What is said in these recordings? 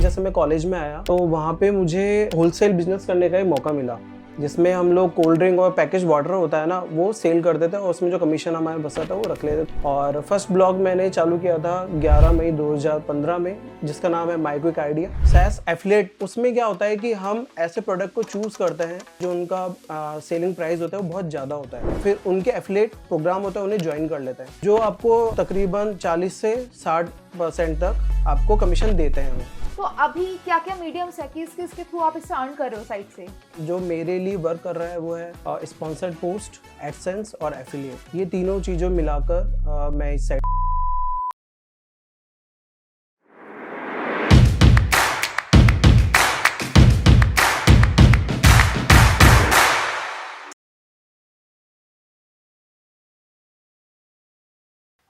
जैसे मैं कॉलेज में आया तो वहाँ पे मुझे होलसेल बिजनेस करने का एक मौका मिला, जिसमें हम लोग कोल्ड ड्रिंक और पैकेज वाटर होता है ना, वो सेल करते थे और उसमें जो कमीशन हमारे बचा था वो रख लेते थे। और फर्स्ट ब्लॉग मैंने चालू किया था 11 मई 2015 में, जिसका नाम है my quick idea SaaS affiliate. उसमें क्या होता है कि हम ऐसे प्रोडक्ट को चूज करते हैं जो उनका सेलिंग प्राइस होता है वो बहुत ज़्यादा होता है, फिर उनके एफिलिएट प्रोग्राम होता है उन्हें ज्वाइन कर लेते हैं, जो आपको तकरीबन 40 से 60% तक आपको कमीशन देते हैं। तो अभी क्या क्या मीडियम्स है कि किसके थ्रू आप इससे अर्न कर रहे हो साइट से? जो मेरे लिए वर्क कर रहा है वो है स्पॉन्सर्ड पोस्ट, एडसेंस और एफिलिएट। ये तीनों चीज़ों मिलाकर मैं इस site.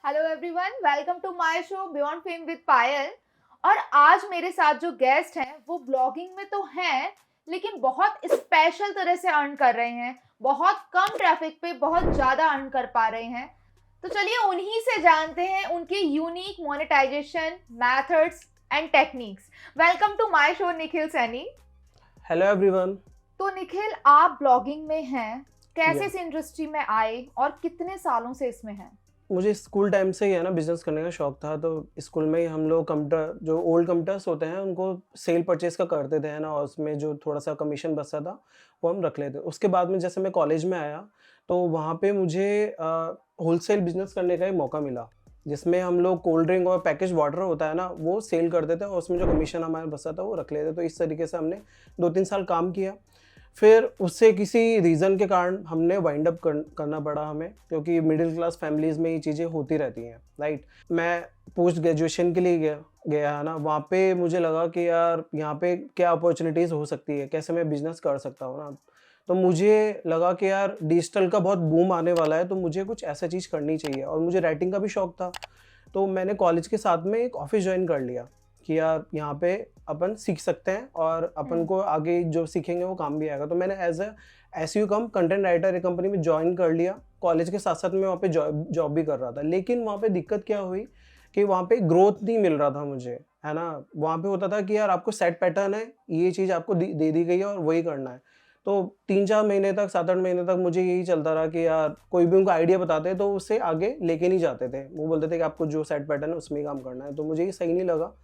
Hello everyone, welcome to my show beyond fame with Payal. और आज मेरे साथ जो गेस्ट हैं वो ब्लॉगिंग में तो हैं, लेकिन बहुत स्पेशल तरह से अर्न कर रहे हैं। बहुत कम ट्रैफिक पे बहुत ज़्यादा अर्न कर पा रहे हैं। तो चलिए उन्हीं से जानते हैं उनके unique monetisation methods and techniques. Welcome to my show Nikhil Saini. Hello everyone. तो निखिल, आप ब्लॉगिंग में हैं, कैसे Yes. इस इंडस्ट्री में आए और कितने सालों से इसमें हैं? मुझे स्कूल टाइम से ही है ना बिजनेस करने का शौक था, तो स्कूल में ही हम लोग कंप्यूटर, जो ओल्ड कंप्यूटर्स होते हैं उनको सेल परचेज का करते थे है ना, और उसमें जो थोड़ा सा कमीशन बचता था वो हम रख लेते। उसके बाद में जैसे मैं कॉलेज में आया तो वहाँ पे मुझे होलसेल बिजनेस करने का एक मौका मिला, जिसमें हम लोग कोल्ड ड्रिंक और पैकेज वाटर होता है ना वो सेल करते थे और उसमें जो कमीशन हमारे बचता था वो रख लेते। तो इस तरीके से हमने 2-3 साल काम किया। फिर उससे किसी रीज़न के कारण हमने वाइंड अप करना पड़ा हमें, क्योंकि मिडिल क्लास फैमिलीज़ में ये चीज़ें होती रहती हैं, राइट। मैं पोस्ट ग्रेजुएशन के लिए गया है ना, वहाँ पे मुझे लगा कि यार यहाँ पे क्या अपॉर्चुनिटीज़ हो सकती है, कैसे मैं बिज़नेस कर सकता हूँ ना। तो मुझे लगा कि यार डिजिटल का बहुत बूम आने वाला है, तो मुझे कुछ ऐसा चीज़ करनी चाहिए, और मुझे राइटिंग का भी शौक था। तो मैंने कॉलेज के साथ में एक ऑफिस ज्वाइन कर लिया कि यार यहाँ पे अपन सीख सकते हैं और अपन को आगे जो सीखेंगे वो काम भी आएगा। तो मैंने एज एसईओ कम कंटेंट राइटर एक कंपनी में ज्वाइन कर लिया। कॉलेज के साथ साथ मैं वहाँ पे जॉब भी कर रहा था, लेकिन वहाँ पे दिक्कत क्या हुई कि वहाँ पे ग्रोथ नहीं मिल रहा था मुझे, है ना। वहाँ पे होता था कि यार आपको सेट पैटर्न है, ये चीज़ आपको दे दी गई है और वही करना है। तो 3-4 महीने तक, 7-8 महीने तक मुझे यही चलता रहा कि यार कोई भी उनको आइडिया बताते तो उससे आगे लेके नहीं जाते थे। वो बोलते थे कि आपको जो सेट पैटर्न है उसमें ही काम करना है। तो मुझे ये सही नहीं लगा।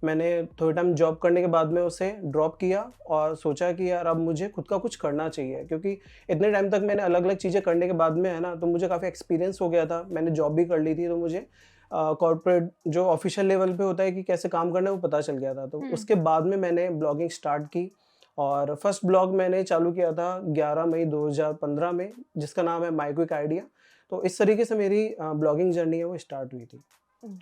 मैंने थोड़े टाइम जॉब करने के बाद में उसे ड्रॉप किया और सोचा कि यार अब मुझे खुद का कुछ करना चाहिए, क्योंकि इतने टाइम तक मैंने अलग अलग चीज़ें करने के बाद में है ना, तो मुझे काफ़ी एक्सपीरियंस हो गया था। मैंने जॉब भी कर ली थी, तो मुझे कॉर्पोरेट जो ऑफिशियल लेवल पे होता है कि कैसे काम करना है वो पता चल गया था। तो उसके बाद में मैंने ब्लॉगिंग स्टार्ट की और फर्स्ट ब्लॉग मैंने चालू किया था 11 मई 2015 में, जिसका नाम है माय क्विक आइडिया। तो इस तरीके से मेरी ब्लॉगिंग जर्नी है वो स्टार्ट हुई थी।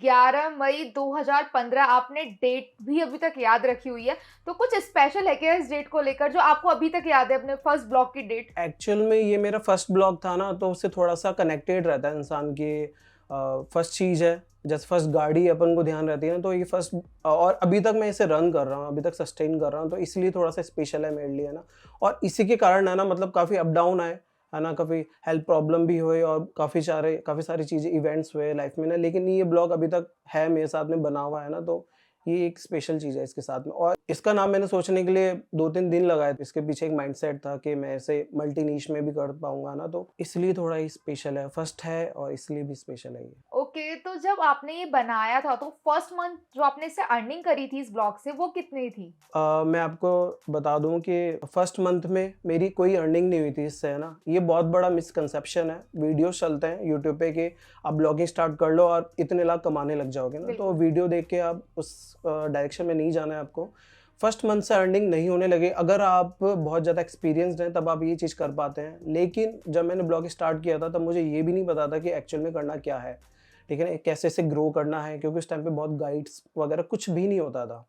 11 मई 2015, आपने डेट भी अभी तक याद रखी हुई है। तो कुछ स्पेशल है क्या इस डेट को लेकर जो आपको अभी तक याद है, अपने फर्स्ट ब्लॉग की डेट? एक्चुअल में ये मेरा फर्स्ट ब्लॉग था ना, तो उससे थोड़ा सा कनेक्टेड रहता है इंसान की। फर्स्ट चीज़ है, जैसे फर्स्ट गाड़ी अपन को ध्यान रहती है ना, तो ये फर्स्ट, और अभी तक मैं इसे रन कर रहा हूँ, अभी तक सस्टेन कर रहा हूँ, तो इसलिए थोड़ा सा स्पेशल है मेरे लिए, है ना। और इसी के कारण है ना, मतलब काफ़ी अप डाउन आए, है ना, काफ़ी हेल्थ प्रॉब्लम भी हुए और काफ़ी सारी चीज़ें इवेंट्स हुए लाइफ में ना, लेकिन ये ब्लॉग अभी तक है मेरे साथ में बना हुआ है ना, तो ये एक स्पेशल चीज़ है इसके साथ में। और इसका नाम मैंने सोचने के लिए 2-3 दिन लगाए। इसके पीछे एक माइंडसेट था कि मैं इसे मल्टी नीश में भी कर पाऊंगा ना, तो इसलिए थोड़ा ही स्पेशल है, फर्स्ट है और इसलिए भी स्पेशल है ये। ओके, तो जब आपने ये बनाया था तो फर्स्ट मंथ जो आपने इससे अर्निंग करी थी इस ब्लॉग से, वो कितनी थी? मैं आपको बता दूं कि फर्स्ट मंथ में मेरी कोई अर्निंग नहीं हुई थी इससे, है ना। ये बहुत बड़ा मिसकंसेप्शन है। वीडियोस चलते हैं यूट्यूब पे कि आप ब्लॉगिंग स्टार्ट कर लो और इतने लाख कमाने लग जाओगे ना, तो वीडियो देख के आप उस डायरेक्शन में नहीं जाना है आपको। फर्स्ट मंथ से अर्निंग नहीं होने लगे। अगर आप बहुत ज़्यादा एक्सपीरियंसड हैं तब आप ये चीज़ कर पाते हैं, लेकिन जब मैंने ब्लॉग स्टार्ट किया था तब मुझे ये भी नहीं पता था कि एक्चुअल में करना क्या है, ठीक है ना, कैसे से ग्रो करना है, क्योंकि उस टाइम पे बहुत गाइड्स वगैरह कुछ भी नहीं होता था।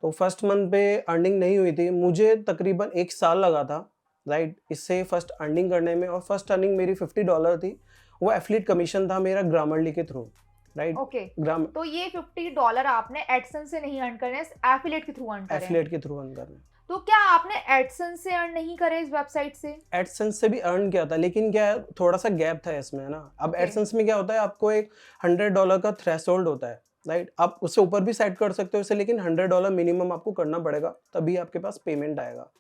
तो फर्स्ट मंथ पे अर्निंग नहीं हुई थी, मुझे तकरीबन 1 साल लगा था, राइट, इससे फर्स्ट अर्निंग करने में। और फर्स्ट अर्निंग मेरी $50 थी। वो एफिलिएट कमीशन था मेरा ग्रामरली के थ्रू, राइट। ओके, तो ये $50 आपने एडसेंस से नहीं अर्न करने, एफिलिएट के थ्रू अर्न करे? एफिलिएट के थ्रू अर्न करने। तो क्या आपने एडसेंस से अर्न नहीं करे इस वेबसाइट से? एडसेंस से भी अर्न किया था, लेकिन क्या है, थोड़ा सा गैप था इसमें, है ना। अब एडसेंस में क्या होता है, आपको एक $100 का थ्रेशोल्ड होता है, राइट। आप उससे ऊपर भी सेट कर सकते हो इसे, लेकिन $100 मिनिमम आपको करना पड़ेगा, तभी आपके पास पेमेंट आएगा।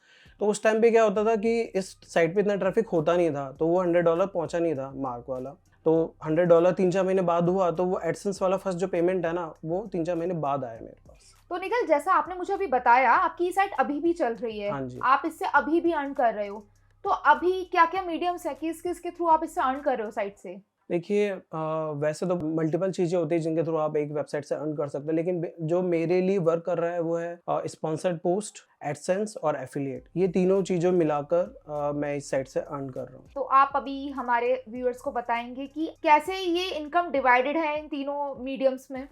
तो उस टाइम पे क्या होता था कि इस साइट पे इतना ट्रैफिक होता नहीं था, तो वो $100 पहुंचा नहीं था मार्क वाला। तो $100 3-4 महीने बाद हुआ, तो वो एडसेंस वाला फर्स्ट जो पेमेंट है ना, वो 3-4 महीने बाद आया मेरे पास। तो निखिल, जैसा आपने मुझे अभी बताया, आपकी ये साइट अभी भी चल रही है, हाँ जी। आप इससे अभी भी अर्न कर रहे हो। तो अभी क्या-क्या मीडियम्स है, किस-किस के थ्रू आप इससे अर्न कर रहे हो साइट से? देखिए वैसे तो मल्टीपल चीज़ें होती हैं जिनके थ्रू आप एक वेबसाइट से अर्न कर सकते हैं, लेकिन जो मेरे लिए वर्क कर रहा है वो है स्पॉन्सर्ड पोस्ट, एडसेंस और एफिलिएट। ये तीनों चीज़ों मिलाकर मैं इस साइट से अर्न कर रहा हूँ। तो आप अभी हमारे व्यूअर्स को बताएंगे कि कैसे ये इनकम डिवाइडेड है इन तीनों मीडियम्स में?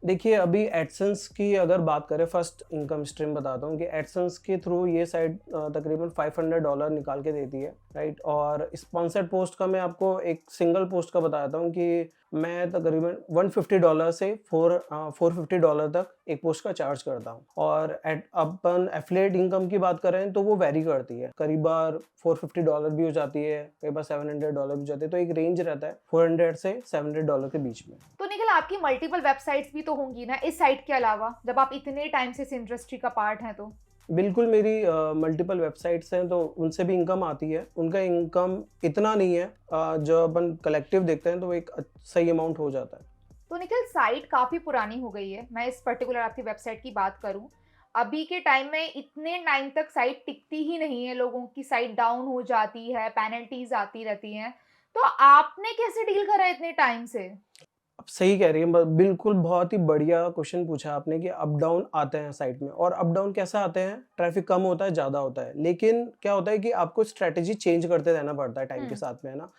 देखिए अभी एडसेंस की अगर बात करें, फर्स्ट इनकम स्ट्रीम बताता हूँ कि एडसेंस के थ्रू ये साइट तकरीबन $500 निकाल के देती है, राइट। और स्पॉन्सर्ड पोस्ट का मैं आपको एक सिंगल पोस्ट का बताता हूँ कि मैं तकरीबन $150 से $450 तक एक पोस्ट का चार्ज करता हूँ। और अपन एफिलिएट इनकम की बात करें तो वो वेरी करती है, करीब बार $450 भी हो जाती है, कई बार $700 भी हो जाती है। तो एक रेंज रहता है 400 से $700 के बीच में। तो निखिल, आपकी मल्टीपल वेबसाइट्स भी तो होंगी ना इस साइट के अलावा, जब आप इतने टाइम से इस इंडस्ट्री का पार्ट हैं तो? बिल्कुल, मेरी मल्टीपल वेबसाइट्स हैं, तो उनसे भी इनकम आती है। उनका इनकम इतना नहीं है, जो अपन कलेक्टिव देखते हैं तो वो एक सही अमाउंट हो जाता है। तो निखिल, साइट काफ़ी पुरानी हो गई है। मैं इस पर्टिकुलर आपकी वेबसाइट की बात करूँ, अभी के टाइम में इतने टाइम तक साइट टिकती ही नहीं है, लोगों की साइट डाउन हो जाती है, पेनल्टीज़ आती रहती हैं। तो आपने कैसे डील करा इतने टाइम से? आप सही कह रही हैं, बिल्कुल बहुत ही बढ़िया क्वेश्चन पूछा आपने कि अप डाउन आते हैं साइट में। और अप डाउन कैसे आते हैं? ट्रैफिक कम होता है, ज़्यादा होता है, लेकिन क्या होता है कि आपको स्ट्रैटेजी चेंज करते रहना पड़ता है टाइम के हुँ। साथ में, है ना।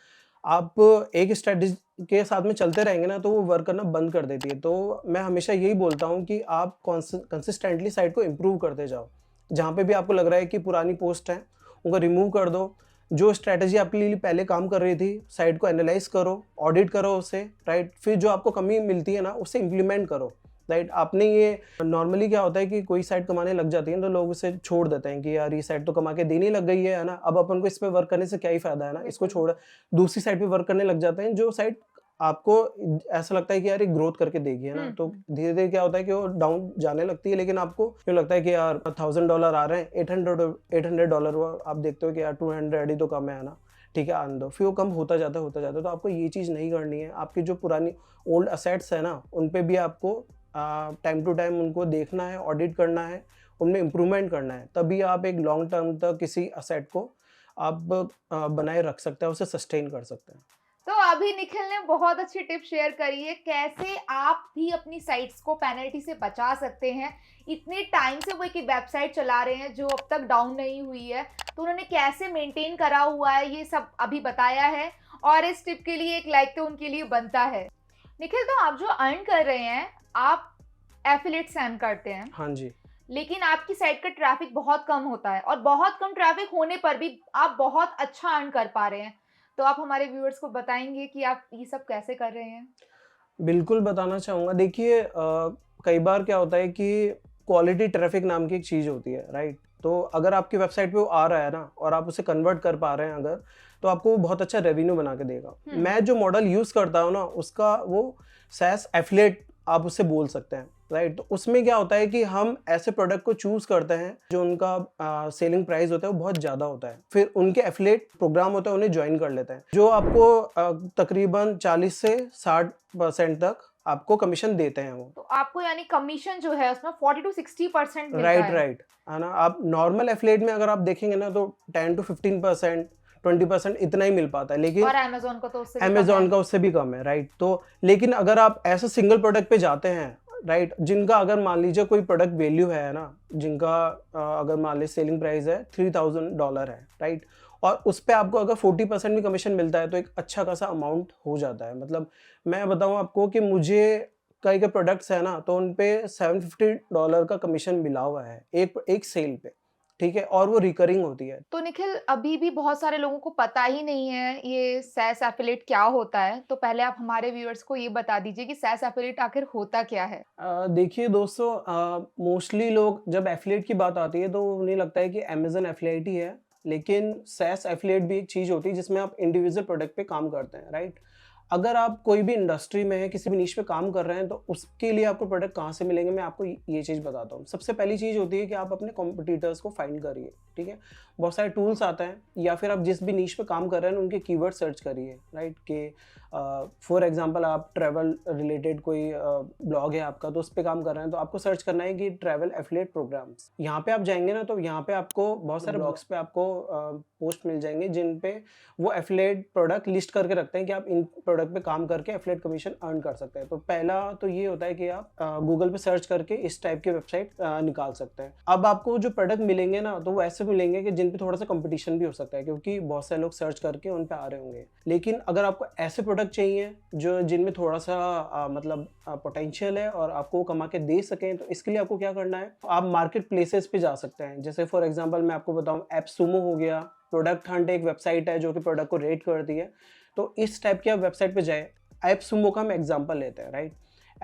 आप एक स्ट्रैटेजी के साथ में चलते रहेंगे ना, तो वो वर्क करना बंद कर देती है। तो मैं हमेशा यही बोलता हूँ कि आप कंसिस्टेंटली साइट को इम्प्रूव करते जाओ। जहाँ पे भी आपको लग रहा है कि पुरानी पोस्ट है, उनको रिमूव कर दो। जो स्ट्रैटेजी आपके लिए पहले काम कर रही थी, साइट को एनालाइज करो, ऑडिट करो उसे, राइट। फिर जो आपको कमी मिलती है ना, उसे इम्प्लीमेंट करो, राइट। आपने ये नॉर्मली क्या होता है कि कोई साइट कमाने लग जाती है तो लोग उसे छोड़ देते हैं कि यार ये साइट तो कमा के देने लग गई है ना, अब अपन को इस पे वर्क करने से क्या ही फायदा है ना, इसको बिल्कुल। छोड़ दूसरी साइट पे वर्क करने लग जाते हैं, जो साइट आपको ऐसा लगता है कि यार ये ग्रोथ करके देगी, है ना। हुँ, तो हुँ। धीरे धीरे क्या होता है कि वो डाउन जाने लगती है, लेकिन आपको क्यों लगता है कि यार $1000 आ रहे हैं, $800 वो आप देखते हो कि यार 200 ही तो कम है ना, ठीक है आने दो। फिर वो कम होता जाता है, होता जाता है। तो आपको ये चीज़ नहीं करनी है। आपकी जो पुरानी ओल्ड असेट्स है ना, उन पे भी आपको टाइम टू टाइम उनको देखना है, ऑडिट करना है, उनमें इम्प्रूवमेंट करना है। तभी आप एक लॉन्ग टर्म तक किसी असेट को आप बनाए रख सकते हैं, उसे सस्टेन कर सकते हैं। तो अभी निखिल ने बहुत अच्छी टिप शेयर करी है, कैसे आप भी अपनी साइट्स को पेनल्टी से बचा सकते हैं। इतने टाइम से वो एक वेबसाइट चला रहे हैं जो अब तक डाउन नहीं हुई है, तो उन्होंने कैसे मेंटेन करा हुआ है ये सब अभी बताया है, और इस टिप के लिए एक लाइक तो उनके लिए बनता है। निखिल, तो आप जो अर्न कर रहे हैं, आप एफिलिएट से अर्न करते हैं, हाँ जी। लेकिन आपकी साइट का ट्रैफिक बहुत कम होता है, और बहुत कम ट्रैफिक होने पर भी आप बहुत अच्छा अर्न कर पा रहे हैं। तो आप हमारे व्यूअर्स को बताएँगे कि आप ये सब कैसे कर रहे हैं? बिल्कुल बताना चाहूँगा। देखिए कई बार क्या होता है कि क्वालिटी ट्रैफ़िक नाम की एक चीज़ होती है, राइट? तो अगर आपकी वेबसाइट पे वो आ रहा है ना और आप उसे कन्वर्ट कर पा रहे हैं अगर, तो आपको वो बहुत अच्छा रेवेन्यू बना के देगा। हुँ। मैं जो मॉडल यूज़ करता हूँ ना, उसका वो SaaS एफ़िलिएट आप उसे बोल सकते हैं, राइट? तो उसमें क्या होता है कि हम ऐसे प्रोडक्ट को चूज़ करते हैं जो उनका सेलिंग प्राइस होता है वो बहुत ज़्यादा होता है। फिर उनके एफ़िलिएट प्रोग्राम होता है, उन्हें जॉइन कर लेते हैं, जो आपको तकरीबन 40 से 60% तक आपको कमीशन देते हैं वो। तो आपको यानी कमीशन जो है उसमें 40 टू 60% मिलता राइट, है। राइट, है ना? आप नॉर्मल एफ़िलिएट में अगर आप देखेंगे ना तो 10 टू 15%, 20% इतना ही मिल पाता है, लेकिन और अमेज़न का तो उससे भी कम है। अमेज़न का उससे भी कम है, राइट? तो लेकिन अगर आप ऐसे सिंगल प्रोडक्ट पे जाते हैं, राइट? जिनका अगर मान लीजिए कोई प्रोडक्ट वैल्यू है ना, जिनका अगर मान लीजिए सेलिंग प्राइस है $3000 है, राइट? और उस पे आपको अगर 40% भी कमीशन मिलता है तो एक अच्छा खासा अमाउंट हो जाता है। मतलब मैं बताऊँ आपको कि मुझे कई-कई प्रोडक्ट्स हैं ना, तो उन पे $750 का कमीशन मिला हुआ है, एक सेल पे, ठीक है? और वो रिकरिंग होती है। तो निखिल, अभी भी बहुत सारे लोगों को पता ही नहीं है ये SaaS एफिलिएट क्या होता है। तो पहले आप हमारे व्यूअर्स को ये बता दीजिए कि SaaS एफिलिएट आखिर होता क्या है? देखिए दोस्तों, मोस्टली लोग जब एफ़िलिएट की बात आती है तो उन्हें लगता है कि अमेज़न एफ़िलिएट ही है, लेकिन SaaS एफ़िलिएट भी एक चीज़ होती है जिसमें आप इंडिविजुअल प्रोडक्ट पे काम करते हैं, राइट? अगर आप कोई भी इंडस्ट्री में है, किसी भी नीश पे काम कर रहे हैं, तो उसके लिए आपको प्रोडक्ट कहाँ से मिलेंगे, मैं आपको ये चीज़ बताता हूँ। सबसे पहली चीज़ होती है कि आप अपने कॉम्पिटिटर्स को फाइंड करिए, ठीक है। बहुत सारे टूल्स आते हैं, या फिर आप जिस भी नीश पे काम कर रहे हैं उनके कीवर्ड सर्च करिए, राइट। कि फॉर एग्जांपल आप ट्रैवल रिलेटेड कोई ब्लॉग है आपका, तो उस पर काम कर रहे हैं, तो आपको सर्च करना है कि ट्रैवल एफिलिएट प्रोग्राम्स। यहाँ पे आप जाएंगे ना, तो यहाँ पे आपको बहुत सारे ब्लॉग्स पे आपको पोस्ट मिल जाएंगे जिन पे वो एफिलिएट प्रोडक्ट लिस्ट करके रखते हैं कि आप इन प्रोडक्ट पे काम करके एफिलिएट कमीशन अर्न कर सकते हैं। तो पहला तो ये होता है कि आप गूगल पे सर्च करके इस टाइप की वेबसाइट निकाल सकते हैं। अब आपको जो प्रोडक्ट मिलेंगे ना, तो वो ऐसे मिलेंगे कि जिन पे थोड़ा सा कंपटीशन भी हो सकता है, क्योंकि बहुत सारे लोग सर्च करके उन पे आ रहे होंगे। लेकिन अगर आपको ऐसे प्रोडक्ट चाहिए जो जिनमें थोड़ा सा मतलब पोटेंशियल है और आपको वो कमा के दे सकें, तो इसके लिए आपको क्या करना है, आप मार्केट प्लेसेस पे जा सकते हैं। जैसे फॉर एग्जांपल मैं आपको बताऊं, एपसुमो हो गया, प्रोडक्ट हंट एक वेबसाइट है जो कि प्रोडक्ट को रेट करती है। तो इस टाइप की आप वेबसाइट पे जाए। एपसुमो का हम एग्जांपल लेते हैं, राइट।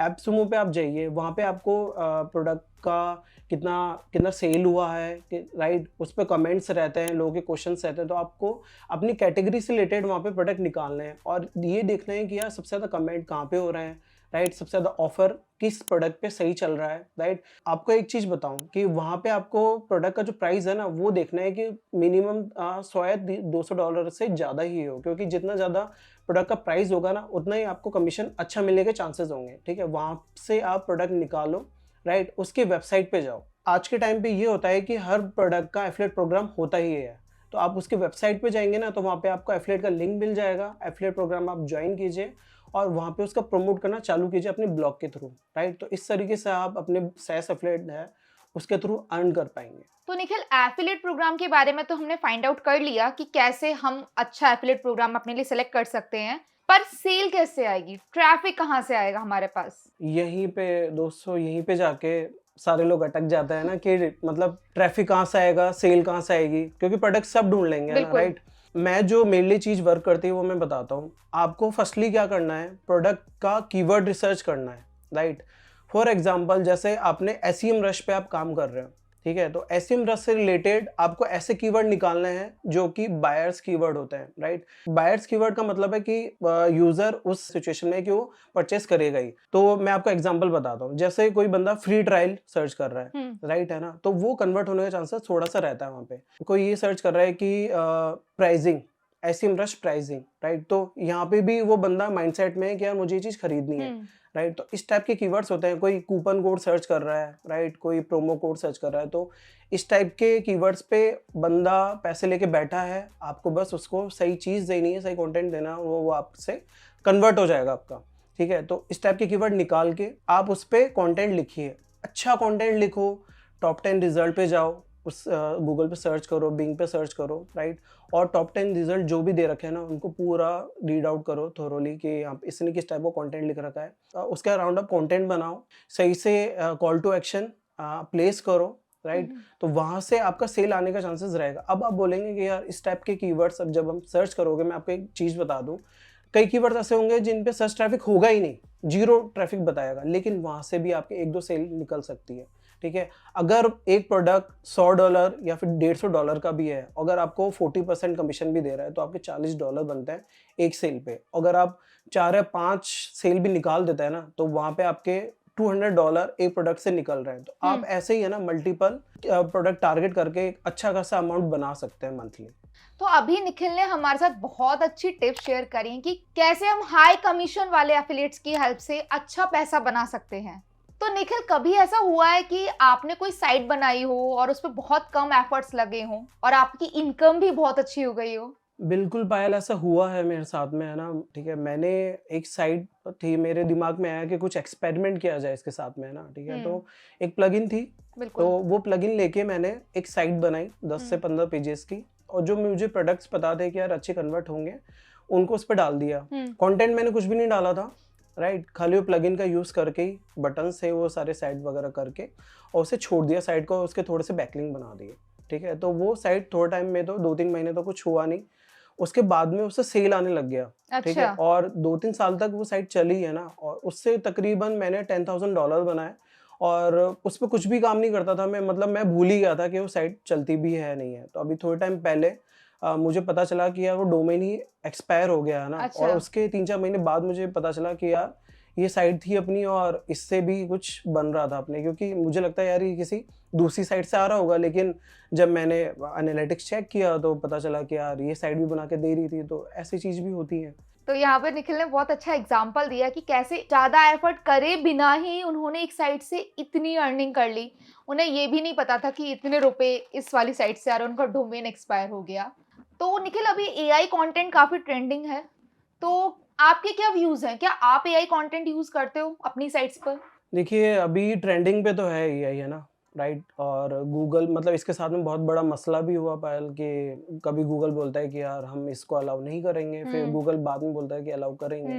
एपसुमो पे आप जाइए, वहाँ पे आपको प्रोडक्ट का कितना कितना सेल हुआ है, राइट, उस पर कमेंट्स रहते हैं, लोगों के क्वेश्चंस रहते हैं। तो आपको अपनी कैटेगरी से रिलेटेड वहाँ पे प्रोडक्ट निकालने हैं और ये देखना है कि यार सबसे ज़्यादा कमेंट कहाँ पे हो रहे हैं, राइट, सबसे ज़्यादा ऑफर किस प्रोडक्ट पे सही चल रहा है, राइट। आपको एक चीज़ बताऊं कि वहाँ पे आपको प्रोडक्ट का जो प्राइस है ना, वो देखना है कि मिनिमम 100 या $200 से ज़्यादा ही हो, क्योंकि जितना ज़्यादा प्रोडक्ट का प्राइस होगा ना, उतना ही आपको कमीशन अच्छा मिलने के चांसेस होंगे, ठीक है। वहाँ से आप प्रोडक्ट निकालो, राइट, उसकी वेबसाइट पे जाओ। आज के टाइम पे ये होता है कि हर प्रोडक्ट का एफिलिएट प्रोग्राम होता ही है। तो आप उसके वेबसाइट पे जाएंगे ना, तो वहाँ पे आपको एफिलिएट का लिंक मिल जाएगा। एफिलिएट प्रोग्राम आप ज्वाइन कीजिए और वहाँ पे उसका प्रमोट करना चालू कीजिए अपने ब्लॉग के थ्रू, राइट। तो इस तरीके से आप अपने सैस एफिलिएट है उसके थ्रू अर्न कर पाएंगे। तो निखिल, एफिलिएट प्रोग्राम के बारे में तो हमने फाइंड आउट कर लिया कि कैसे हम अच्छा एफिलिएट प्रोग्राम अपने लिए सेलेक्ट कर सकते हैं, पर सेल कैसे आएगी, ट्रैफिक कहाँ से आएगा हमारे पास? यहीं पे दोस्तों, यहीं पे जाके सारे लोग अटक जाते हैं ना कि मतलब ट्रैफिक कहाँ से आएगा, सेल कहाँ से आएगी, क्योंकि प्रोडक्ट सब ढूंढ लेंगे ना, बिल्कुल। राइट। मैं जो मेनली चीज़ वर्क करती है वो मैं बताता हूँ आपको। फर्स्टली क्या करना है, प्रोडक्ट का कीवर्ड रिसर्च करना है, राइट। फॉर एग्जांपल जैसे आपने एसईएम रश पे आप काम कर रहे हो, ठीक है। तो एसईएम रश से रिलेटेड आपको ऐसे कीवर्ड निकालने हैं जो कि बायर्स कीवर्ड होते हैं, राइट। बायर्स कीवर्ड का मतलब है कि यूजर उस सिचुएशन में कि वो परचेस करेगा ही। तो मैं आपको एग्जांपल बताता हूँ। जैसे कोई बंदा फ्री ट्रायल सर्च कर रहा है, राइट, है ना, तो वो कन्वर्ट होने का चांसेस थोड़ा सा रहता है वहाँ पे। कोई ये सर्च कर रहा है कि pricing, SEM rush pricing, right. तो यहाँ पे भी वो बंदा माइंडसेट में है कि यार मुझे ये चीज़ खरीदनी है, राइट। तो इस टाइप के कीवर्ड्स होते हैं। कोई कूपन कोड सर्च कर रहा है, राइट, कोई प्रोमो कोड सर्च कर रहा है। तो इस टाइप के कीवर्ड्स पे बंदा पैसे लेके बैठा है, आपको बस उसको सही चीज़ देनी है, सही कंटेंट देना, वो आपसे कन्वर्ट हो जाएगा आपका, ठीक है। तो इस टाइप के कीवर्ड निकाल के आप उस पर कॉन्टेंट लिखिए, अच्छा कॉन्टेंट लिखो, टॉप 10 रिजल्ट पे जाओ, उस गूगल पे सर्च करो, बिंग पे सर्च करो, राइट। और टॉप 10 रिजल्ट जो भी दे रखे हैं ना, उनको पूरा रीड आउट करो थोरोली कि आप इसने किस टाइप का कंटेंट लिख रखा है। उसके अराउंड आप कंटेंट बनाओ, सही से कॉल टू एक्शन प्लेस करो, राइट। तो वहाँ से आपका सेल आने का चांसेस रहेगा। अब आप बोलेंगे कि यार इस टाइप के कीवर्ड्स अब जब हम सर्च करोगे, मैं आपको एक चीज़ बता दूँ, कई कीवर्ड्स ऐसे होंगे जिन पे सर्च ट्रैफिक होगा ही नहीं, जीरो ट्रैफिक बताएगा, लेकिन वहाँ से भी आपके 1-2 सेल निकल सकती है, ठीक है। अगर एक प्रोडक्ट $100 या फिर $150 का भी है, अगर आपको 40% कमीशन भी दे रहा है, तो आपके $40 बनते हैं एक सेल पे। अगर आप 4 या 5 सेल भी निकाल देते हैं ना, तो वहाँ पे आपके $200 एक प्रोडक्ट से निकल रहे हैं। तो आप ऐसे ही है ना मल्टीपल प्रोडक्ट टारगेट करके एक अच्छा खासा अमाउंट बना सकते हैं मंथली। तो अभी निखिल ने हमारे साथ बहुत अच्छी टिप्स शेयर करी हैं कि कैसे हम हाई कमीशन वाले एफिलिएट्स की हेल्प से अच्छा पैसा बना सकते हैं। तो निखिल, कभी ऐसा हुआ है कि आपने कोई साइट बनाई हो और उस पर बहुत कम एफर्ट्स लगे हों और आपकी इनकम भी बहुत अच्छी हो गई हो? बिल्कुल पायल, ऐसा हुआ है मेरे साथ में, है ना, ठीक है। मैंने एक साइट थी, मेरे दिमाग में आया कि कुछ एक्सपेरिमेंट किया जाए इसके साथ में, है ना, ठीक है। तो एक प्लगइन थी, तो वो प्लगइन लेके मैंने एक साइट बनाई 10 से 15 पेजेस की, और जो मुझे प्रोडक्ट्स पता थे कि यार अच्छे कन्वर्ट होंगे, उनको उस पर डाल दिया। कंटेंट मैंने कुछ भी नहीं डाला था, राइट, खाली वो प्लगइन का यूज़ करके ही बटन से वो सारे साइट वगैरह करके और उसे छोड़ दिया साइट को, उसके थोड़े से बैकलिंक बना दिए, ठीक है। तो वो साइट थोड़े टाइम में, तो 2-3 महीने तो कुछ हुआ नहीं, उसके बाद में उससे सेल आने लग गया, ठीक है। और 2-3 साल तक वो साइट चली है ना, और उससे तकरीबन मैंने $10,000 बनाए, और उस पर कुछ भी काम नहीं करता था मैं, मतलब मैं भूल ही गया था कि वो साइट चलती भी है नहीं है। तो अभी थोड़े टाइम पहले मुझे पता चला कि यार वो डोमेन ही एक्सपायर हो गया है ना, अच्छा। और उसके 3-4 महीने बाद मुझे पता चला कि यार ये साइट थी अपनी और इससे भी कुछ बन रहा था अपने, क्योंकि मुझे लगता है यार ये किसी दूसरी साइट से आ रहा होगा, लेकिन जब मैंने एनालिटिक्स चेक किया तो पता चला कि यार ये साइट भी बना के दे रही थी, तो ऐसी चीज़ भी होती है। तो यहाँ पे निखिल ने बहुत अच्छा एग्जाम्पल दिया कि कैसे ज़्यादा एफर्ट करे बिना ही उन्होंने एक साइट से इतनी अर्निंग कर ली। उन्हें ये भी नहीं पता था कि इतने रुपए इस वाली साइट से आ रहे हैं, उनका डोमेन एक्सपायर हो गया। तो निखिल अभी एआई कंटेंट काफ़ी ट्रेंडिंग है, तो आपके क्या व्यूज़ हैं? क्या आप एआई कंटेंट यूज़ करते हो अपनी साइट्स पर? देखिए, अभी ट्रेंडिंग पे तो है एआई, है ना, राइट? और गूगल, मतलब इसके साथ में बहुत बड़ा मसला भी हुआ पायल कि कभी गूगल बोलता है कि यार हम इसको अलाउ नहीं करेंगे, फिर हुँ। गूगल बाद में बोलता है कि अलाउ करेंगे।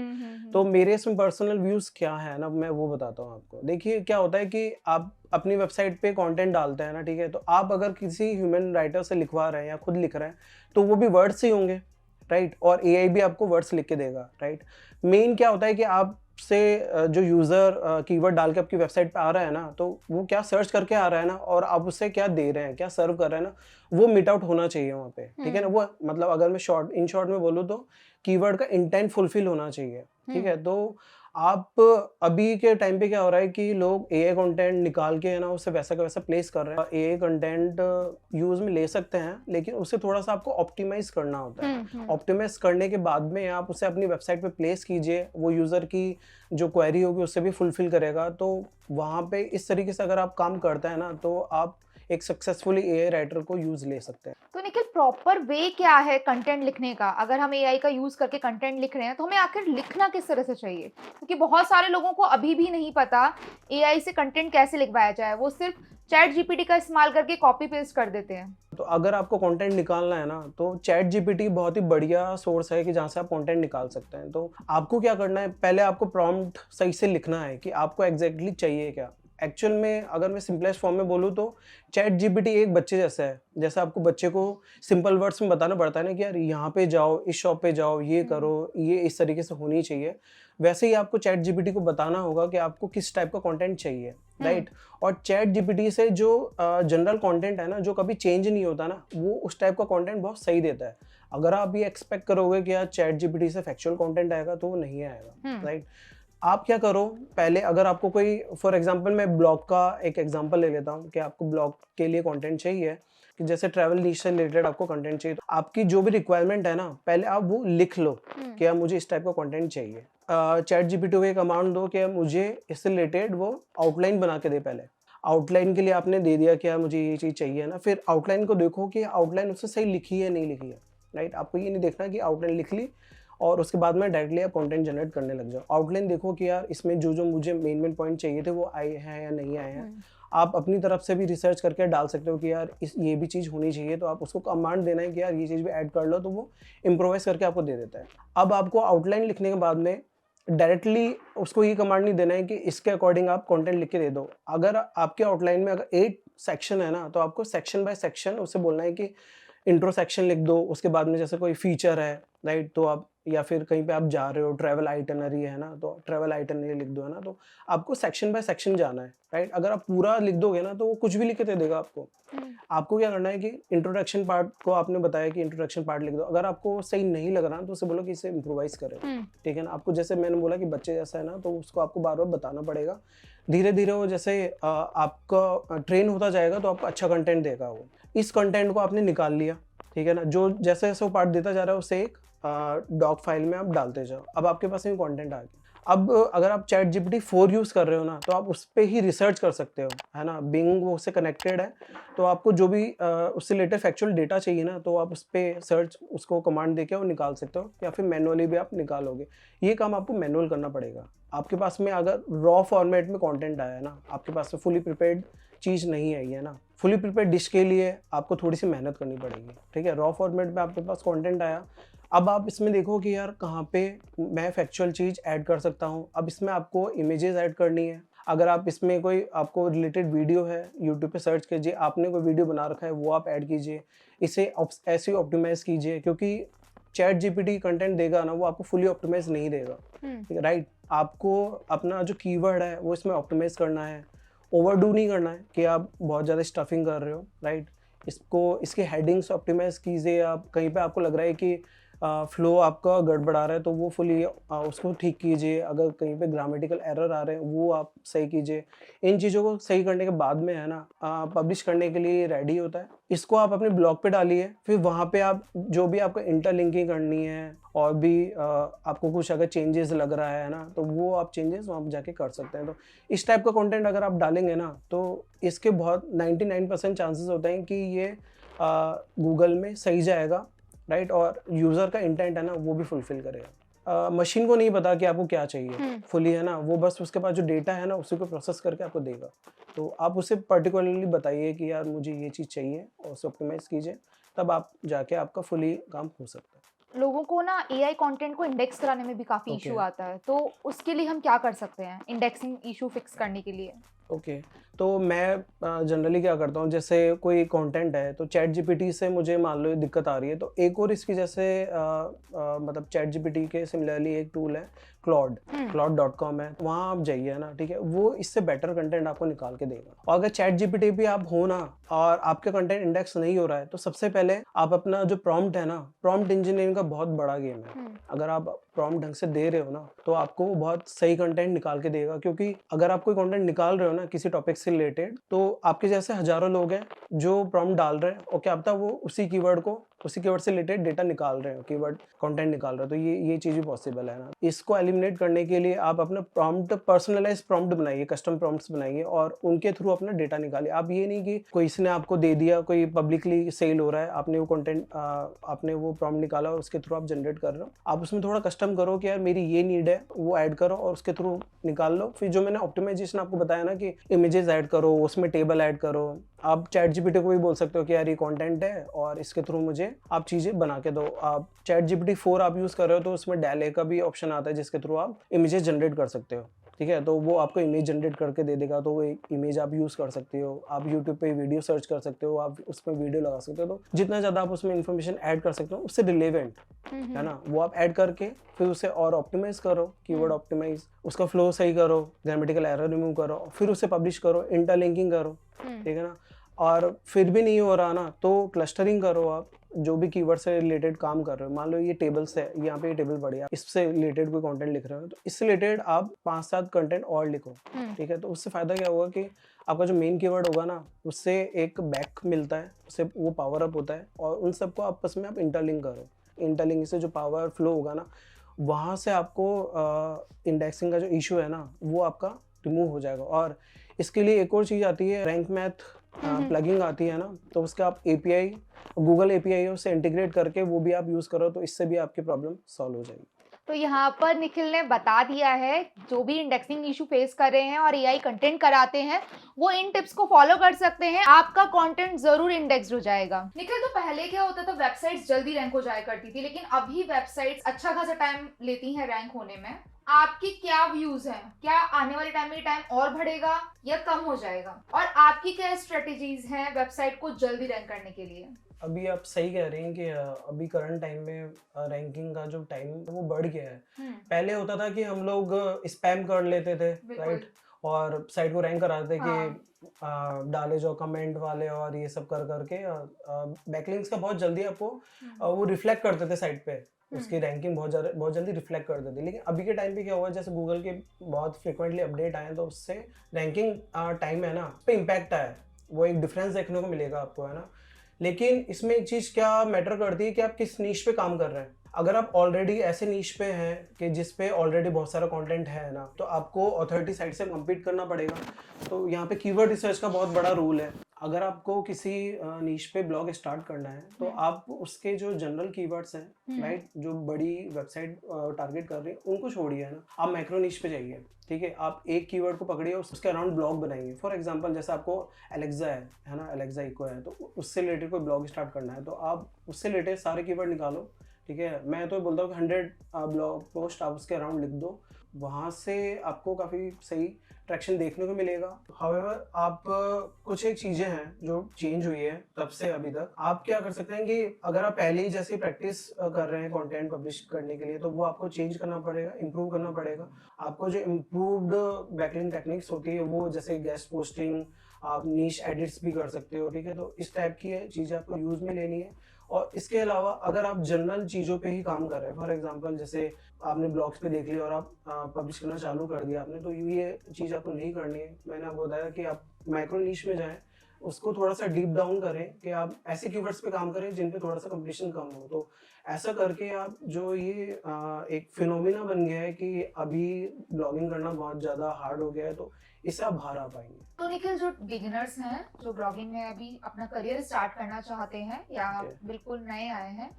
तो हुँ। मेरे इसमें पर्सनल व्यूज़ क्या है ना, मैं वो बताता हूँ आपको। देखिए, क्या होता है कि आप अपनी वेबसाइट पे कंटेंट डालते हैं ना, ठीक है? तो आप अगर किसी ह्यूमन राइटर से लिखवा रहे हैं या खुद लिख रहे हैं, तो वो भी वर्ड्स ही होंगे, राइट? और एआई भी आपको वर्ड्स लिख के देगा, राइट? मेन क्या होता है कि आपसे जो यूज़र कीवर्ड डाल के आपकी वेबसाइट पे आ रहा है ना, तो वो क्या सर्च करके आ रहा है ना, और आप उसे क्या दे रहे हैं, क्या सर्व कर रहे हैं ना, वो मिट आउट होना चाहिए वहाँ पे, ठीक है ना? हुँ। वो मतलब अगर मैं इन शॉर्ट में बोलूँ तो कीवर्ड का इंटेंट फुलफिल होना चाहिए, ठीक हुँ। है? तो आप अभी के टाइम पे क्या हो रहा है कि लोग एआई कंटेंट निकाल के, है ना, उसे वैसा का वैसा प्लेस कर रहे हैं। एआई कंटेंट यूज़ में ले सकते हैं, लेकिन उसे थोड़ा-सा आपको ऑप्टिमाइज़ करना होता है। हुँ। ऑप्टिमाइज़ करने के बाद में आप उसे अपनी वेबसाइट पे प्लेस कीजिए, वो यूज़र की जो क्वेरी होगी उससे भी फुलफ़िल करेगा। तो वहाँ पे इस तरीके से अगर आप काम करते हैं ना, तो आप एक सक्सेसफुली एआई राइटर को यूज़ ले सकते हैं। तो निखिल प्रॉपर वे क्या है कंटेंट लिखने का? अगर हम एआई का यूज़ करके कंटेंट लिख रहे हैं, तो हमें आखिर लिखना किस तरह से चाहिए? क्योंकि बहुत सारे लोगों को अभी भी नहीं पता एआई से कंटेंट कैसे लिखवाया जाए। वो सिर्फ चैट जीपीटी का इस्तेमाल करके कॉपी पेस्ट कर देते हैं। तो अगर आपको कंटेंट निकालना है ना, तो चैट जीपीटी बहुत ही बढ़िया सोर्स है कि जहाँ से आप कंटेंट निकाल सकते हैं। तो आपको क्या करना है, पहले आपको प्रॉम्प्ट सही से लिखना है कि आपको एग्जैक्टली चाहिए क्या। एक्चुअल में अगर मैं सिंपलेस्ट फॉर्म में बोलूँ तो चैट जीपीटी एक बच्चे जैसा है। जैसे आपको बच्चे को सिंपल वर्ड्स में बताना पड़ता है ना कि यार यहाँ पे जाओ, इस शॉप पे जाओ, ये हुँ। करो, ये इस तरीके से होनी चाहिए। वैसे ही आपको चैट जीपीटी को बताना होगा कि आपको किस टाइप का कंटेंट चाहिए, हुँ। राइट? और चैट जीपीटी से जो जनरल कंटेंट है ना, जो कभी चेंज नहीं होता ना, वो उस टाइप का कंटेंट बहुत सही देता है। अगर आप ये एक्सपेक्ट करोगे कि यार चैट जीपीटी से फैक्चुअल कंटेंट आएगा, तो वो नहीं आएगा, हुँ। राइट? आप क्या करो, पहले अगर आपको कोई, फॉर एग्जांपल मैं ब्लॉग का एक एग्जांपल ले लेता हूँ कि आपको ब्लॉग के लिए कंटेंट चाहिए, कि जैसे ट्रैवल नीश से रिलेटेड आपको कंटेंट चाहिए, तो आपकी जो भी रिक्वायरमेंट है ना, पहले आप वो लिख लो हुँ। कि यार मुझे इस टाइप का कंटेंट चाहिए। चैट जीपीटी को ये कमांड दो कि यार मुझे इससे रिलेटेड वो आउटलाइन बना के दे। पहले आउटलाइन के लिए आपने दे दिया कि यार मुझे ये चीज़ चाहिए ना, फिर आउटलाइन को देखो कि आउटलाइन उससे सही लिखी है नहीं लिखी है, राइट? आपको ये नहीं देखना कि आउटलाइन लिख ली और उसके बाद में डायरेक्टली आप कंटेंट जनरेट करने लग जाओ। आउटलाइन देखो कि यार इसमें जो मुझे मेन पॉइंट चाहिए थे वो आए हैं या नहीं आए हैं। हुँ। आप अपनी तरफ से भी रिसर्च करके डाल सकते हो कि यार ये भी चीज़ होनी चाहिए, तो आप उसको कमांड देना है कि यार ये चीज़ भी ऐड कर लो, तो वो इम्प्रोवाइज़ करके आपको दे देता है। अब आपको आउटलाइन लिखने के बाद में डायरेक्टली उसको ये कमांड नहीं देना है कि इसके अकॉर्डिंग आप कंटेंट लिख के दे दो। अगर आपके आउटलाइन में अगर 8 सेक्शन है ना, तो आपको सेक्शन बाय सेक्शन उससे बोलना है कि इंट्रो सेक्शन लिख दो, उसके बाद में जैसे कोई फीचर है, राइट? तो आप, या फिर कहीं पे आप जा रहे हो, ट्रैवल आइटनरी है ना, तो ट्रैवल आइटनरी लिख दो, है ना? तो आपको सेक्शन बाय सेक्शन जाना है, राइट? अगर आप पूरा लिख दोगे ना, तो वो कुछ भी लिख के दे देगा आपको। हुँ। आपको क्या करना है कि इंट्रोडक्शन पार्ट को आपने बताया कि इंट्रोडक्शन पार्ट लिख दो। अगर आपको सही नहीं लग रहा, तो उसे बोलो कि इसे इम्प्रोवाइज़ करे, हुँ। ठीक है ना? आपको जैसे मैंने बोला कि बच्चे जैसा है ना, तो उसको आपको बार-बार बताना पड़ेगा। धीरे-धीरे वो जैसे आपका ट्रेन होता जाएगा, तो आपको अच्छा कंटेंट देगा वो। इस कंटेंट को आपने निकाल लिया, ठीक है ना? जो जैसे-जैसे वो पार्ट देता जा रहा है, उसे एक डॉक फाइल में आप डालते जाओ। अब आपके पास में कंटेंट आ गया। अब अगर आप चैट जीपीटी 4 यूज़ कर रहे हो ना, तो आप उस पे ही रिसर्च कर सकते हो, है ना? बिंग वो उससे कनेक्टेड है, तो आपको जो भी उससे रिलेटेड फैक्चुअल डेटा चाहिए ना, तो आप उस पे सर्च, उसको कमांड देके वो निकाल सकते हो, या फिर मैनुअली भी आप निकालोगे। ये काम आपको मैनुअल करना पड़ेगा। आपके पास में अगर रॉ फॉर्मेट में कंटेंट आया है ना, आपके पास में फुली प्रिपेयर्ड चीज़ नहीं आई है ना, फुली प्रिपेयर्ड डिश के लिए आपको थोड़ी-सी मेहनत करनी पड़ेगी, ठीक है? रॉ फॉर्मेट में आपके पास कंटेंट आया, अब आप इसमें देखो कि यार कहाँ पे मैं फैक्चुअल चीज़ ऐड कर सकता हूँ। अब इसमें आपको इमेजेस ऐड करनी है। अगर आप इसमें कोई आपको रिलेटेड वीडियो है, यूट्यूब पे सर्च कीजिए, आपने कोई वीडियो बना रखा है, वो आप ऐड कीजिए। इसे ऐसे ही ऑप्टिमाइज़ कीजिए, क्योंकि चैट जीपीटी कंटेंट देगा ना, वो आपको फुली ऑप्टिमाइज़ नहीं देगा, हुँ। ठीक है, राइट? आपको अपना जो कीवर्ड है, वो इसमें ऑप्टिमाइज़ करना है। ओवरडू नहीं करना है कि आप बहुत ज़्यादा स्टफिंग कर रहे हो, राइट? इसको इसकी हेडिंग्स ऑप्टिमाइज कीजिए। आप कहीं पे आपको लग रहा है कि फ्लो आपका गड़बड़ा रहा है तो वो फुली उसको ठीक कीजिए। अगर कहीं पे ग्रामेटिकल एरर आ रहे हैं वो आप सही कीजिए। इन चीज़ों को सही करने के बाद में है ना पब्लिश करने के लिए रेडी होता है। इसको आप अपने ब्लॉग पे डालिए, फिर वहाँ पे आप जो भी आपको इंटरलिंकिंग करनी है और भी आपको कुछ अगर चेंजेस लग रहा है ना तो वो आप चेंजेस वहाँ पे जाके कर सकते हैं। तो इस टाइप का कंटेंट अगर आप डालेंगे ना तो इसके बहुत 99% चांसेस होते हैं कि ये गूगल में सही जाएगा, राइट, और यूज़र का इंटेंट है ना वो भी फुलफिल करेगा। मशीन को नहीं पता कि आपको क्या चाहिए फुली, है ना, वो बस उसके पास जो डेटा है ना उसी को प्रोसेस करके आपको देगा। तो आप उसे पर्टिकुलरली बताइए कि यार मुझे ये चीज़ चाहिए और उसे ऑप्टिमाइज कीजिए, तब आप जाके आपका फुली काम हो सकता है। लोगों को ना एआई कंटेंट को इंडेक्स कराने में भी काफ़ी ओके। इशू आता है, तो उसके लिए हम क्या कर सकते हैं इंडेक्सिंग इशू फिक्स करने के लिए? ओके, तो मैं जनरली क्या करता हूँ, जैसे कोई कंटेंट है तो चैट जीपीटी से मुझे मान लो ये दिक्कत आ रही है, तो एक और इसकी जैसे मतलब चैट जीपीटी के सिमिलरली एक टूल है claude.com है, वहाँ आप जाइए, है ना, ठीक है, वो इससे बेटर कंटेंट आपको निकाल के देगा। और अगर चैट जीपीटी भी आप हो ना और आपका कंटेंट इंडेक्स नहीं हो रहा है तो सबसे पहले आप अपना जो प्रॉम्प्ट है ना, प्रॉम्प्ट इंजीनियरिंग का बहुत बड़ा गेम है। अगर आप प्रॉम्प्ट ढंग से दे रहे हो ना तो आपको वो बहुत सही कंटेंट निकाल के देगा, क्योंकि अगर आप कोई कंटेंट निकाल रहे हो ना किसी टॉपिक से रिलेटेड तो आपके जैसे हजारों लोग हैं जो प्रॉम्प्ट डाल रहे हैं और क्या पता वो उसी कीवर्ड से रिलेटेड डेटा निकाल रहे हो, कीवर्ड कंटेंट निकाल रहे हो, तो ये चीज़ भी पॉसिबल है ना। इसको एलिमिनेट करने के लिए आप अपना प्रॉम्प्ट पर्सनलाइज प्रॉम्प्ट बनाइए, कस्टम प्रॉम्प्ट्स बनाइए और उनके थ्रू अपना डेटा निकालिए। आप ये नहीं कि कोई इसने आपको दे दिया, कोई पब्लिकली सेल हो रहा है, आपने वो कंटेंट आपने वो प्रॉम्प्ट निकाला और उसके थ्रू आप जनरेट कर रहे हो, आप उसमें थोड़ा कस्टम करो कि यार मेरी ये नीड है, वो ऐड करो और उसके थ्रू निकाल लो। फिर जो मैंने ऑप्टिमाइजेशन आपको बताया ना कि इमेजेस ऐड करो, उसमें टेबल ऐड करो, आप चैट जीपीटी को भी बोल सकते हो कि यार ये कंटेंट है और इसके थ्रू मुझे आप चीज़ें बना के दो। आप चैट जीपीटी 4 आप यूज़ कर रहे हो तो उसमें डेले का भी ऑप्शन आता है जिसके थ्रू आप इमेजेस जनरेट कर सकते हो, ठीक है, तो वो आपको इमेज जनरेट करके दे देगा, तो वो एक इमेज आप यूज़ कर सकते हो। आप यूट्यूब पे वीडियो सर्च कर सकते हो, आप उसमें वीडियो लगा सकते हो, तो जितना ज़्यादा आप उसमें इन्फॉर्मेशन ऐड कर सकते हो उससे रिलेवेंट, है ना, वो आप ऐड करके फिर उसे और ऑप्टिमाइज करो, कीवर्ड ऑप्टिमाइज, उसका फ्लो सही करो, ग्रामेटिकल एरर रिमूव करो, फिर उसे पब्लिश करो, इंटरलिंकिंग करो, ठीक है ना। और फिर भी नहीं हो रहा ना तो क्लस्टरिंग करो। आप जो भी कीवर्ड से रिलेटेड काम कर रहे हो, मान लो ये टेबल्स है, यहाँ पे ये टेबल पड़ी है, इससे रिलेटेड कोई कंटेंट लिख रहे हो तो इससे रिलेटेड आप 5-7 कंटेंट और लिखो, ठीक है, तो उससे फायदा क्या होगा कि आपका जो मेन कीवर्ड होगा ना उससे एक बैक मिलता है, उससे वो पावर अप होता है और उन सबको आपस में आप इंटरलिंक करो। इंटरलिंक से जो पावर फ्लो होगा ना वहाँ से आपको इंडेक्सिंग का जो इशू है ना वो आपका रिमूव हो जाएगा। और इसके लिए एक और चीज़ आती है, रैंक मैथ प्लगइन आती है ना, तो उसका आप एपीआई, गूगल एपीआई उससे इंटीग्रेट करके वो भी आप यूज़ करो तो इससे भी आपकी प्रॉब्लम सॉल्व हो जाएगी। तो यहाँ पर निखिल ने बता दिया है जो भी इंडेक्सिंग इशू फेस कर रहे हैं और एआई कंटेंट कराते हैं वो इन टिप्स को फॉलो कर सकते हैं, आपका कंटेंट जरूर इंडेक्स्ड हो जाएगा। निखिल, तो पहले क्या होता था, वेबसाइट्स जल्दी रैंक हो जाया करती थी, लेकिन अभी वेबसाइट्स अच्छा खासा टाइम लेती हैं रैंक होने में। आपकी क्या व्यूज हैं, क्या आने वाले टाइम में टाइम और बढ़ेगा या कम हो जाएगा, और आपकी क्या स्ट्रेटेजीज हैं वेबसाइट को जल्दी रैंक करने के लिए? अभी आप सही कह रहे हैं कि अभी करंट टाइम में रैंकिंग का जो टाइम वो बढ़ गया है। पहले होता था कि हम लोग स्पैम कर लेते थे, राइट, और साइट को रैंक कराते थे कि डाले जो कमेंट वाले और ये सब कर करके बैकलिंक्स का बहुत जल्दी आपको वो रिफ्लेक्ट करते थे साइट पे, उसकी रैंकिंग बहुत जल्दी रिफ्लेक्ट करते थे। लेकिन अभी के टाइम पे क्या हुआ, जैसे गूगल के बहुत फ्रिक्वेंटली अपडेट आए तो उससे रैंकिंग टाइम है ना पे इम्पैक्ट आया, वो एक डिफरेंस देखने को मिलेगा आपको, है ना। लेकिन इसमें एक चीज़ क्या मैटर करती है कि आप किस नीश पे काम कर रहे हैं। अगर आप ऑलरेडी ऐसे नीश पे हैं कि जिस पे ऑलरेडी बहुत सारा कंटेंट है ना, तो आपको अथॉरिटी साइड से कम्पीट करना पड़ेगा। तो यहाँ पे कीवर्ड रिसर्च का बहुत बड़ा रोल है। अगर आपको किसी नीश पे ब्लॉग स्टार्ट करना है तो आप उसके जो जनरल कीवर्ड्स हैं, राइट, जो बड़ी वेबसाइट टारगेट कर रही है उनको छोड़िए, है ना, आप मैक्रो नीश पे जाइए, ठीक है। आप एक कीवर्ड को पकड़िए, उसके अराउंड ब्लॉग बनाएंगे। फॉर एग्जांपल जैसे आपको एलेक्सा है ना, एलेक्सा इको है, तो उससे रिलेटेड कोई ब्लॉग स्टार्ट करना है तो आप उससे रिलेटेड सारे कीवर्ड निकालो, ठीक है। मैं तो बोलता हूँ कि 100 ब्लॉग पोस्ट आप उसके अराउंड लिख दो, वहाँ से आपको काफ़ी सही ट्रैक्शन देखने को मिलेगा। हाउएवर आप कुछ एक चीज़ें हैं जो चेंज हुई है तब से अभी तक, आप क्या कर सकते हैं कि अगर आप पहले ही जैसे प्रैक्टिस कर रहे हैं कंटेंट पब्लिश करने के लिए तो वो आपको चेंज करना पड़ेगा, इंप्रूव करना पड़ेगा। आपको जो इम्प्रूव्ड बैकलिंक टेक्निक्स होती है वो जैसे गेस्ट पोस्टिंग, आप नीश एडिट्स भी कर सकते हो, ठीक है। तो इस टाइप की चीज़ें आपको यूज़ में लेनी है। और इसके अलावा अगर आप जनरल चीज़ों पे ही काम कर रहे हैं, फॉर एग्जांपल जैसे आपने ब्लॉग्स पे देख लिया और आप पब्लिश करना चालू कर दिया आपने, तो ये चीज़ आपको नहीं करनी है। मैंने आपको बताया कि आप माइक्रो नीश में जाएँ, उसको थोड़ा-सा डीप डाउन करें कि आप ऐसे कीवर्ड्स पे काम करें जिन पे थोड़ा-सा कॉम्पिटिशन कम हो। तो ऐसा करके आप जो ये एक फिनोमिना बन गया है कि अभी ब्लॉगिंग करना बहुत ज़्यादा हार्ड हो गया है, तो इससे आप बाहर आ पाएँगे। तो निखिल, जो बिगिनर्स हैं, जो ब्लॉगिंग में अभी अपना करियर स्टार्ट करना चाहते हैं या ओके। बिल्कुल नए आए हैं,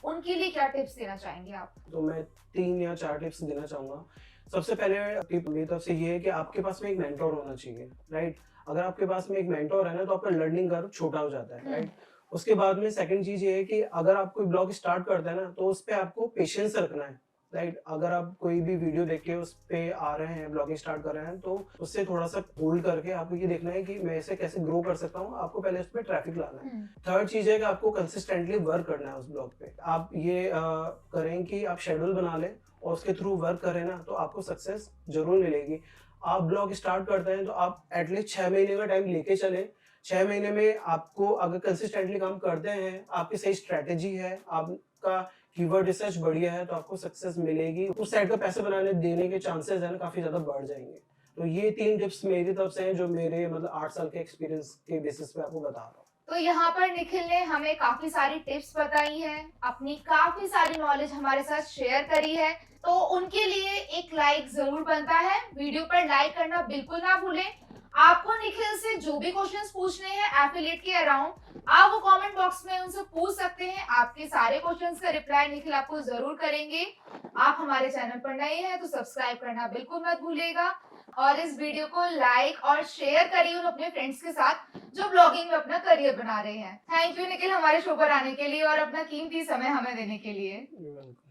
उनके लिए क्या टिप्स देना चाहेंगे आप? तो मैं 3 या 4 टिप्स देना चाहूँगा। सबसे पहले टिप मेरी तरफ से ये है कि आपके पास में एक मेंटर होना चाहिए, राइट? अगर आपके पास में एक मेंटर है ना, तो आपका लर्निंग कर्व छोटा हो जाता है, राइट? उसके बाद में सेकंड चीज़ ये है कि अगर आप कोई ब्लॉग स्टार्ट करते हैं ना, तो उस पे आपको पेशेंस रखना है, राइट? अगर आप कोई भी वीडियो देख के उस पे आ रहे हैं, ब्लॉगिंग स्टार्ट कर रहे हैं, तो उससे थोड़ा-सा होल्ड करके आपको ये देखना है कि मैं इसे कैसे ग्रो कर सकता हूँ, आपको पहले उस पे ट्रैफिक लाना है। थर्ड चीज़ है कि आपको कंसिस्टेंटली वर्क करना है उस ब्लॉग पे। आप ये करें कि आप शेड्यूल बना लें और उसके थ्रू वर्क करें ना, तो आपको सक्सेस ज़रूर मिलेगी। आप ब्लॉग स्टार्ट करते हैं तो आप एटलीस्ट 6 महीने का टाइम लेके चलें। 6 महीने में आपको अगर कंसिस्टेंटली काम करते हैं, आपकी सही स्ट्रैटेजी है, आपका कीवर्ड रिसर्च बढ़िया है, तो आपको सक्सेस मिलेगी। उस साइड का पैसे बनाने देने के चांसेस है ना काफ़ी ज़्यादा बढ़ जाएँगे। तो ये 3 टिप्स मेरी तरफ से हैं जो मेरे मतलब 8 साल के एक्सपीरियंस के बेसिस पे आपको बता रहा हूँ। तो यहाँ पर निखिल ने हमें काफी सारी टिप्स बताई हैं, अपनी काफी सारी नॉलेज हमारे साथ शेयर करी है, तो उनके लिए एक लाइक जरूर बनता है। वीडियो पर लाइक करना बिल्कुल ना भूलें। आपको निखिल से जो भी क्वेश्चंस पूछने हैं एफिलिएट के अराउंड, आप वो कमेंट बॉक्स में उनसे पूछ सकते हैं। आपके सारे क्वेश्चंस का रिप्लाई निखिल आपको जरूर करेंगे। आप हमारे चैनल पर नए हैं तो सब्सक्राइब करना बिल्कुल मत भूलिएगा और इस वीडियो को लाइक और शेयर करिए उन अपने फ्रेंड्स के साथ जो ब्लॉगिंग में अपना करियर बना रहे हैं। थैंक यू निखिल, हमारे शो पर आने के लिए और अपना कीमती समय हमें देने के लिए। वेलकम।